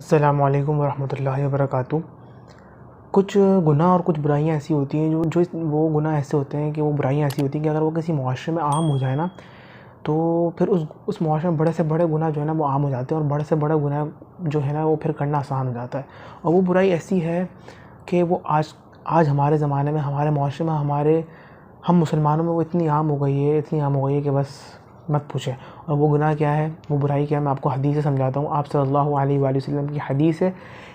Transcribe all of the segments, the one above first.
अस्सलामु अलैकुम वरहमतुल्लाहि वबरकातुहू। कुछ गुनाह और कुछ बुराइयाँ ऐसी होती हैं जो वो गुनाह ऐसे होते हैं कि वो बुराइयाँ ऐसी होती हैं कि अगर वो किसी मुआशरे में आम हो जाए ना, तो फिर उस मुआशरे में बड़े से बड़े गुनाह जो है ना वो आम हो जाते हैं और बड़े से बड़ा गुनाह जो है ना वो फिर करना आसान हो जाता है। और वो बुराई ऐसी है कि वो आज हमारे ज़माने में, हमारे मुआशरे में, हम मुसलमानों में वो इतनी आम हो गई है कि बस मत पूछें। और वो गुनाह क्या है, वो बुराई क्या है, मैं आपको हदीस से समझाता हूँ। आप सल्लल्लाहु अलैहि वसल्लम की हदीस है,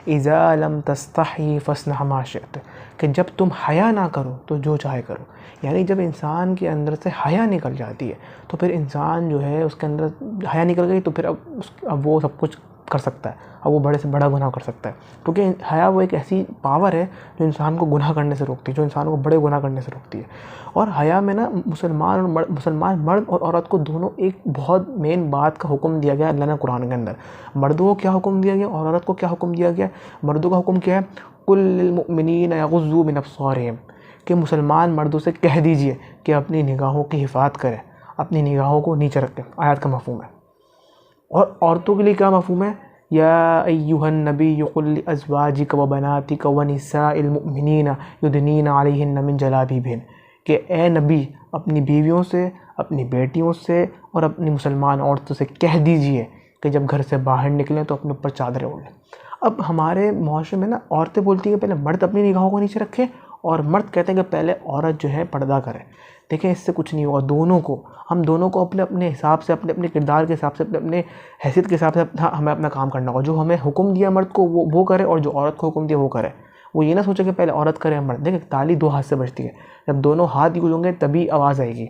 इज़ा लम तस्तही फस्नह मा शिअत, कि जब तुम हया ना करो तो जो चाहे करो। यानी जब इंसान के अंदर से हया निकल जाती है तो फिर इंसान जो है उसके अंदर हया निकल गई तो फिर अब वो सब कुछ कर सकता है, अब वो बड़े से बड़ा गुनाह कर सकता है। क्योंकि हया वो एक ऐसी पावर है जो इंसान को गुनाह करने से रोकती है, जो इंसान को बड़े गुनाह करने से रोकती है। और हया में ना मुसलमान मर्द और औरत को दोनों एक बहुत मेन बात का हुक्म दिया गया अल्लाह ने कुरान के अंदर। मर्दों को क्या हुक्म दिया गया और औरत को क्या हुक्म दिया गया? मर्दों का हुक्म क्या है, कुल्लिल मुमिनीना यग़ुज़्ज़ू मिन अब्सारिहिम, कि मुसलमान मर्दों से कह दीजिए कि अपनी निगाहों की हिफाज़त करें, अपनी निगाहों को नीचे रखें। आयत का मफ़हूम है। और औरतों के लिए क्या मफ़हूम है, या अय्युहन नबिय्यु कुल लिअज़वाजिक व बनातिक व निसाइल मुमिनीना युदनीना अलैहिन्ना मिन जलाबिबिहिन, कि ए नबी अपनी बीवियों से, अपनी बेटियों से और अपनी मुसलमान औरतों से कह दीजिए कि जब घर से बाहर निकलें तो अपने ऊपर चादरें ओढ़ लें। अब हमारे माशरे में ना औरतें बोलती हैं कि पहले मर्द अपनी निगाहों को नीचे रखें और मर्द कहते हैं कि पहले औरत जो है पर्दा करे। देखें, इससे कुछ नहीं होगा। हम दोनों को अपने अपने हिसाब से, अपने अपने किरदार के हिसाब से, अपने अपने हैसियत के हिसाब से हमें अपना काम करना होगा। जो हमें हुक्म दिया मर्द को वो करे, और जो औरत को हुक्म दिया वो करे। वो ये ना सोचे कि पहले औरत करे मर्द। देखिए, ताली दो हाथ से बजती है, जब दोनों हाथ यूज होंगे तभी आवाज़ आएगी।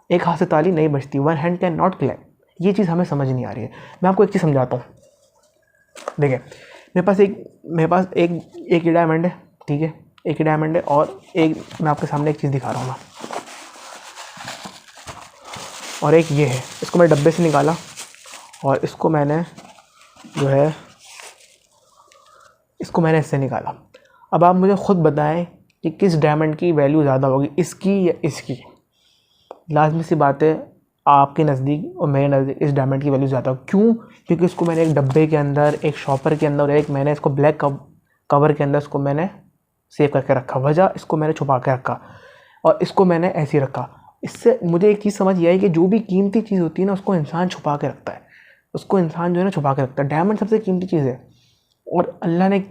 एक हाथ से ताली नहीं बजती, one hand can not clap. ये चीज़ हमें समझ नहीं आ रही है। मैं आपको एक चीज़ समझाता हूँ। देखिए, मेरे पास एक ही डायमंड है, ठीक है, एक ही डायमंड है। और एक मैं आपके सामने एक चीज़ दिखा रहा हूँ मैं, और एक ये है। इसको मैं डब्बे से निकाला और इसको मैंने जो है इसको मैंने इससे निकाला। अब आप मुझे ख़ुद बताएं कि किस डायमंड की वैल्यू ज़्यादा होगी, इसकी या इसकी? लाजमी सी बात है, आपके नज़दीक और मेरे नज़दीक इस डायमंड की वैल्यू ज़्यादा। क्यों? क्योंकि इसको मैंने एक डब्बे के अंदर, एक शॉपर के अंदर, एक मैंने इसको ब्लैक कवर के अंदर इसको मैंने सेव करके रखा। वजह, इसको मैंने छुपा के रखा और इसको मैंने ऐसे ही रखा। इससे मुझे एक चीज़ समझ ये आई कि जो भी कीमती चीज़ होती है ना उसको इंसान छुपा के रखता है, उसको इंसान जो है ना छुपा के रखता है। डायमंड सबसे कीमती चीज़ है और अल्लाह ने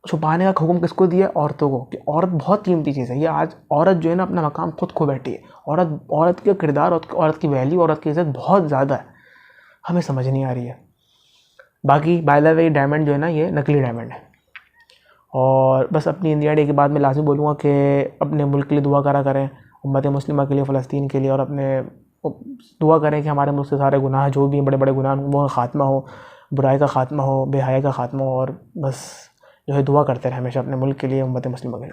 छुपाने का हुक्म किसको दिया? औरतों को, कि औरत बहुत कीमती चीज़ है। ये आज औरत जो है ना अपना मकाम खुद खो बैठी है। औरत का किरदार, औरत की वैल्यू, औरत की इज़्ज़त बहुत ज़्यादा है, हमें समझ नहीं आ रही है। बाकी बाय द वे, डायमंड जो है ना ये नकली डायमंड है। और बस अपनी इंडिया डे के बाद मैं लाजमी बोलूँगा कि अपने मुल्क के लिए दुआ करा करें, उम्मत मुस्लिमा के लिए, फ़लस्तीन के लिए, और अपने दुआ करें कि हमारे मुल्क से सारे गुनाह जो भी बड़े बड़े गुनाह वो ख़ात्मा हो, बुराई का ख़ात्मा हो, बेहयाई का ख़ात्मा हो। और बस जो है दुआ करते रहे हमेशा अपने मुल्क के लिए, उम्मत मुस्लिमा के लिए।